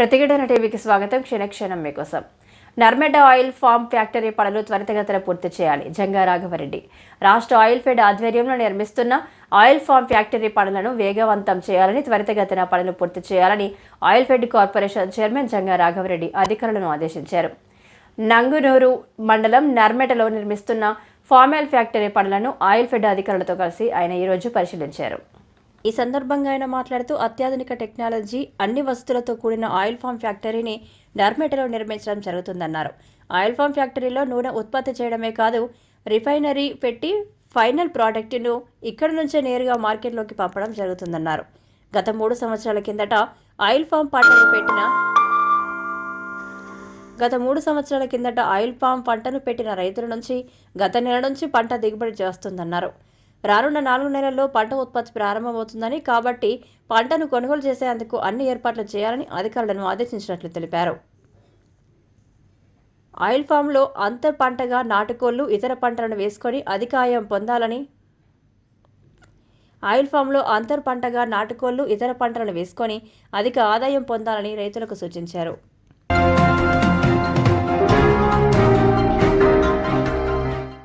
ప్రతిఘటన టీవీకి స్వాగతం. క్షణక్షణం మీకోసం. నర్మెడ ఆయిల్ ఫామ్ ఫ్యాక్టరీ పనులు త్వరితగతిన పూర్తి చేయాలి. జంగా రాఘవరెడ్డి. రాష్ట్ర ఆయిల్ ఫెడ్ ఆధ్వర్యంలో నిర్మిస్తున్న ఆయిల్ ఫామ్ ఫ్యాక్టరీ పనులను వేగవంతం చేయాలని, త్వరితగతిన పనులు పూర్తి చేయాలని oil fed corporation chairman Janga Raghava Reddy అధికారులను ఆదేశించారు. నంగునూరు మండలం నర్మెటలో నిర్మిస్తున్న ఫామ్ ఆయిల్ ఫ్యాక్టరీ పనులను ఆయిల్ ఫెడ్ అధికారులతో కలిసి ఆయన ఈరోజు పరిశీలించారు. ఈ సందర్భంగా ఆయన మాట్లాడుతూ అత్యాధునిక టెక్నాలజీ, అన్ని వసతులతో కూడిన ఆయిల్ ఫామ్ ఫ్యాక్టరీని నర్మెటలో నిర్మించడం జరుగుతుందన్నారు. ఆయిల్ ఫామ్ ఫ్యాక్టరీలో నూనె ఉత్పత్తి చేయడమే కాదు, రిఫైనరీ పెట్టి ఫైనల్ ప్రోడక్ట్ను ఇక్కడి నుంచే నేరుగా మార్కెట్లోకి పంపడం జరుగుతుందన్నారు. గత 3 సంవత్సరాల కిందట ఆయిల్ ఫామ్ పంటను పెట్టిన రైతుల నుంచి గత నెల నుంచి పంట దిగుబడి చేస్తుందన్నారు. రానున్న 4 నెలల్లో పంట ఉత్పత్తి ప్రారంభమవుతుందని, కాబట్టి పంటను కొనుగోలు చేసేందుకు అన్ని ఏర్పాట్లు చేయాలని అధికారులను ఆదేశించినట్లు తెలిపారు. ఆయిల్ ఫామ్లో అంతర్ పంటగా నాటుకోళ్లు, ఇతర పంటలను వేసుకొని అధిక ఆదాయం పొందాలని రైతులకు సూచించారు.